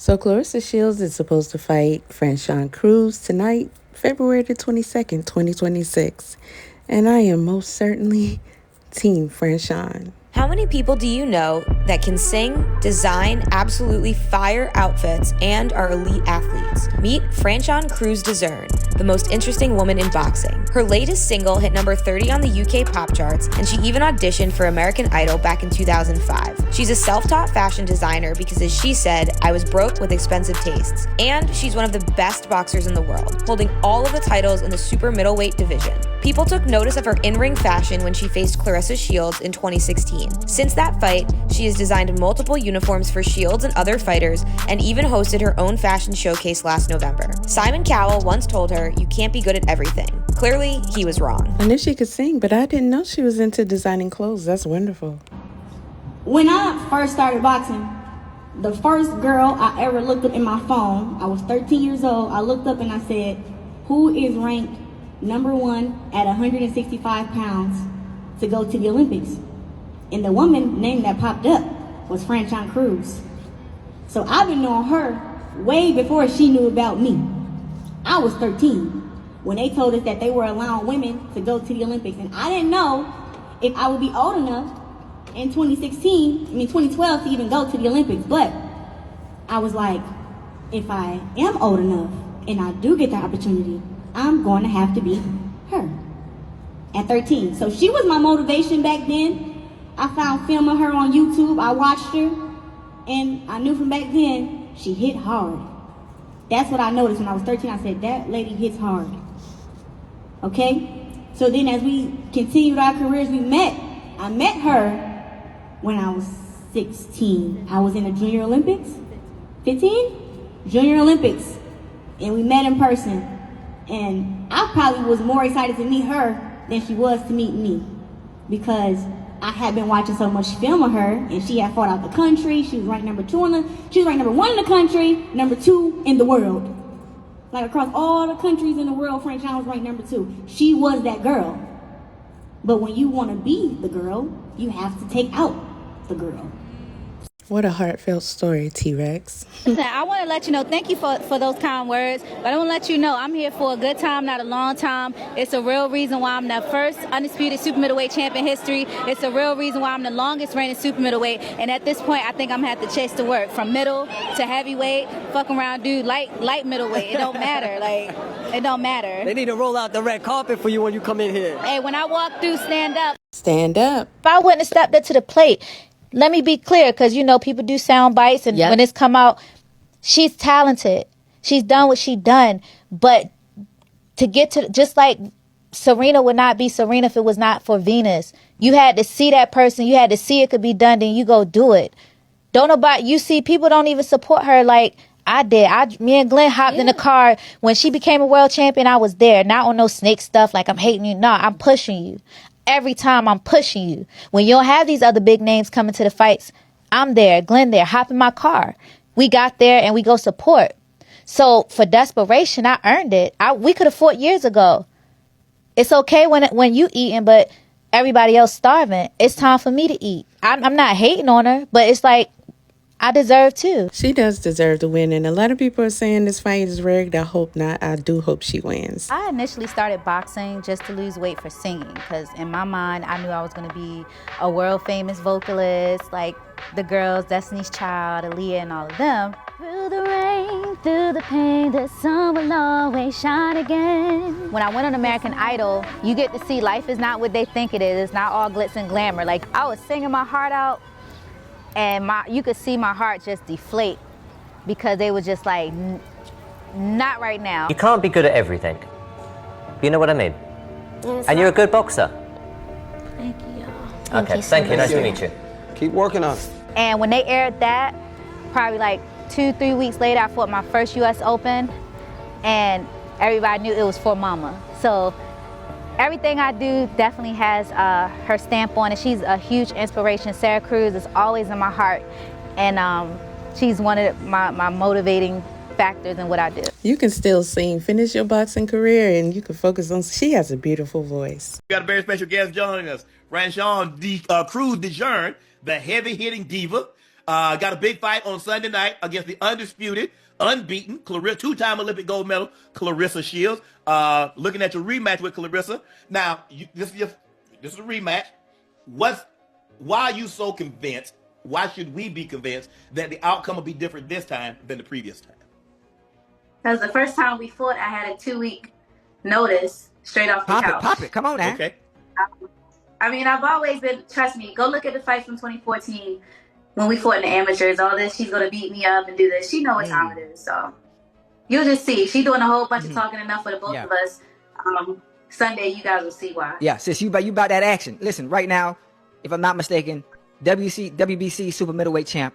So Claressa Shields is supposed to fight Frachon Crews tonight, February the 22nd, 2026. And I am most certainly Team Frachon. How many people do you know that can sing, design absolutely fire outfits, and are elite athletes? Meet Frachon Crews-Dezurn, the most interesting woman in boxing. Her latest single hit number 30 on the UK pop charts, and she even auditioned for American Idol back in 2005. She's a self-taught fashion designer because, as she said, I was broke with expensive tastes. And she's one of the best boxers in the world, holding all of the titles in the super middleweight division. People took notice of her in-ring fashion when she faced Claressa Shields in 2016. Since that fight, she has designed multiple uniforms for Shields and other fighters, and even hosted her own fashion showcase last November. Simon Cowell once told her, "You can't be good at everything." Clearly, he was wrong. I knew she could sing, but I didn't know she was into designing clothes. That's wonderful. When I first started boxing, the first girl I ever looked up in my phone, I was 13 years old, I looked up and I said, who is ranked number one at 165 pounds to go to the Olympics? And the woman name that popped up was Frachon Crews. So I've been knowing her way before she knew about me. I was 13 when they told us that they were allowing women to go to the Olympics. And I didn't know if I would be old enough in 2012 to even go to the Olympics. But I was like, if I am old enough and I do get the opportunity, I'm going to have to beat her at 13. So she was my motivation back then. I found film of her on YouTube. I watched her, and I knew from back then she hit hard. That's what I noticed when I was 13. I said, that lady hits hard. Okay? So then as we continued our careers, I met her when I was 16. I was in the Junior Olympics. 15? Junior Olympics. And we met in person. And I probably was more excited to meet her than she was to meet me, because I had been watching so much film of her, and she had fought out the country. She was ranked she was ranked number 1 in the country, number 2 in the world. Like across all the countries in the world, Frachon was ranked number 2. She was that girl. But when you want to be the girl, you have to take out the girl. What a heartfelt story, T-Rex. Listen, I want to let you know, thank you for those kind words, but I want to let you know I'm here for a good time, not a long time. It's a real reason why I'm the first undisputed super middleweight champ in history. It's a real reason why I'm the longest reigning super middleweight, and at this point, I think I'm going to have to chase the work from middle to heavyweight, fuck around, dude, light middleweight. It don't matter. It don't matter. They need to roll out the red carpet for you when you come in here. Hey, when I walk through, stand up. Stand up. If I wouldn't have stepped up to the plate, let me be clear, because, people do sound bites, and when it's come out, she's talented. She's done what she done. But to get to, just like Serena would not be Serena if it was not for Venus. You had to see that person. You had to see it could be done, then you go do it. You see, people don't even support her like I did. Me and Glenn hopped in the car. When she became a world champion, I was there. Not on no snake stuff like I'm hating you. No, I'm pushing you. Every time I'm pushing you. When you don't have these other big names coming to the fights, I'm there, Glenn there, hop in my car. We got there and we go support. So for desperation, I earned it. We could have fought years ago. It's okay when you eating, but everybody else starving. It's time for me to eat. I'm not hating on her, but it's like, I deserve too. She does deserve to win, and a lot of people are saying this fight is rigged. I hope not. I do hope she wins. I initially started boxing just to lose weight for singing, because in my mind, I knew I was going to be a world famous vocalist, like the girls, Destiny's Child, Aaliyah, and all of them. Through the rain, through the pain, the sun will always shine again. When I went on American Idol, you get to see life is not what they think it is. It's not all glitz and glamour. Like, I was singing my heart out, and you could see my heart just deflate, because they were just like, not right now. You can't be good at everything. You know what I mean? Yes, and you're a good boxer. Thank you. Okay, thank you. Nice to meet you. Keep working on it. And when they aired that, probably like 2-3 weeks later, I fought my first US Open, and everybody knew it was for Mama. So everything I do definitely has her stamp on it. She's a huge inspiration. Sarah Crews is always in my heart, and she's one of my motivating factors in what I do. You can still sing. Finish your boxing career, and you can focus on. She has a beautiful voice. We got a very special guest joining us, Frachon Crews-Dezurn, the heavy-hitting diva. Got a big fight on Sunday night against the undisputed, unbeaten, two-time Olympic gold medal Claressa Shields. Looking at your rematch with Claressa. Now, this is a rematch. Why are you so convinced? Why should we be convinced that the outcome will be different this time than the previous time? Because the first time we fought, I had a 2-week notice straight off the couch. Pop it. Come on now. Okay. I mean, I've always been, trust me, go look at the fight from 2014 when we fought in the amateurs. All this, she's going to beat me up and do this. She knows what time it is. So you'll just see. She's doing a whole bunch of talking enough for the both of us. Sunday, you guys will see why. Yeah, sis, you about that action. Listen, right now, if I'm not mistaken, WBC super middleweight champ,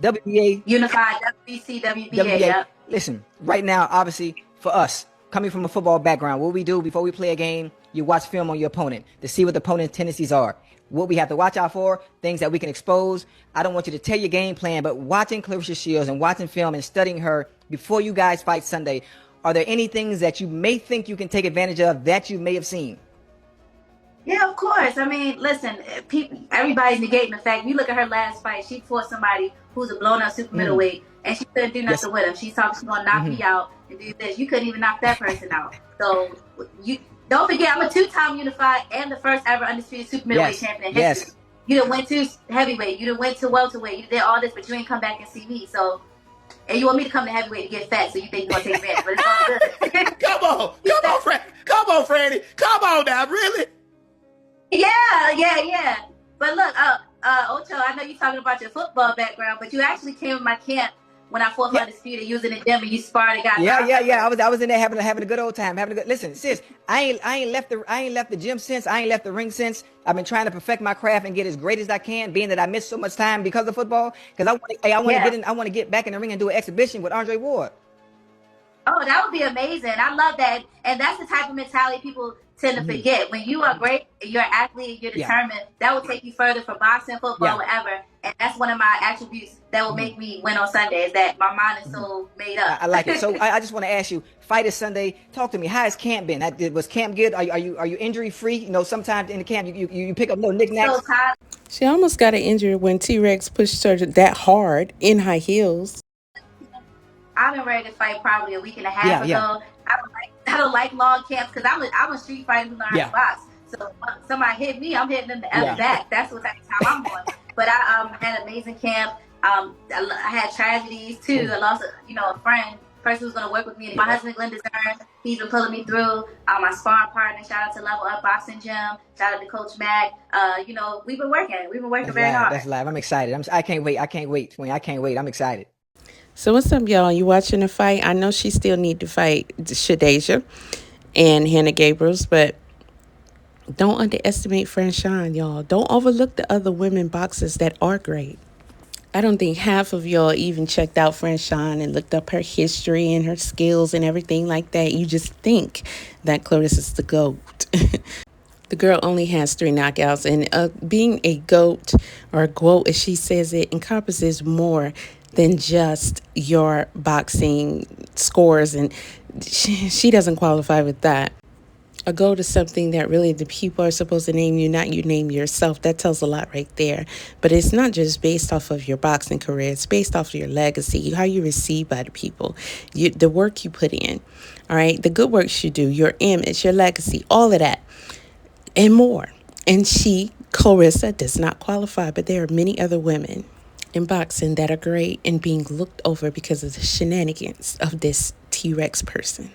WBA unified WBA. Yep. Listen, right now, obviously, for us, coming from a football background, what we do before we play a game, you watch film on your opponent to see what the opponent's tendencies are. What we have to watch out for, things that we can expose. I don't want you to tell your game plan, but watching Claressa Shields and watching film and studying her before you guys fight Sunday, are there any things that you may think you can take advantage of that you may have seen? Yeah, of course. I mean, listen, everybody's negating the fact. You look at her last fight, she fought somebody who's a blown-up super middleweight, and she couldn't do nothing with him. She's talking she's going to knock me out and do this. You couldn't even knock that person out. So you don't forget, I'm a 2-time unified and the first ever undisputed super middleweight champion in history. You done went to heavyweight. You done went to welterweight. You did all this, but you ain't come back and see me. So, and you want me to come to heavyweight to get fat, so you think you're going to take advantage. But it's all good. Come on, Franny. Come on now, really? Yeah. But look, Ocho, I know you're talking about your football background, but you actually came in my camp when I fought for Undisputed. You was in the gym and you sparred and got I was in there having a good old time, listen, sis, I ain't left the gym since. I ain't left the ring since. I've been trying to perfect my craft and get as great as I can, being that I missed so much time because of football. Because I want to get back in the ring and do an exhibition with Andre Ward. Oh, that would be amazing. I love that. And that's the type of mentality people tend to forget. When you are great, you're an athlete, you're determined, that will take you further for boxing, football, whatever. And that's one of my attributes that will make me win on Sunday, is that my mind is so made up. I like it. So I just want to ask you, fight is Sunday. Talk to me. How has camp been? Was camp good? Are you injury free? You know, sometimes in the camp you pick up little knickknacks. She almost got an injury when T-Rex pushed her that hard in high heels. I've been ready to fight probably a week and a half ago. I don't like long camps because I'm a street fighter who learned how to box. So somebody hit me, I'm hitting them the other back. That's what type of time I'm on. But I had an amazing camp. I had tragedies too. I lost a person who's going to work with me. My husband, Crews-Dezurn, he's been pulling me through. My sparring partner, shout out to Level Up Boxing Gym. Shout out to Coach Mac. We've been working. Very hard. That's live. I'm excited. I can't wait. I can't wait. I'm excited. So what's up, y'all? You watching the fight? I know she still need to fight Shadasia and Hannah Gabriels, but don't underestimate Frachon, y'all. Don't overlook the other women boxers that are great. I don't think half of y'all even checked out Frachon and looked up her history and her skills and everything like that. You just think that Claressa's the GOAT. The girl only has 3 knockouts, and being a GOAT or a GOAT, as she says it, encompasses more than just your boxing scores, and she doesn't qualify with that. A GOAT is something that really the people are supposed to name you, not you name yourself. That tells a lot right there. But it's not just based off of your boxing career. It's based off of your legacy, how you received by the people, the work you put in, all right? The good works you do, your image, your legacy, all of that and more. And Claressa, does not qualify, but there are many other women in boxing that are great and being looked over because of the shenanigans of this T-Rex person.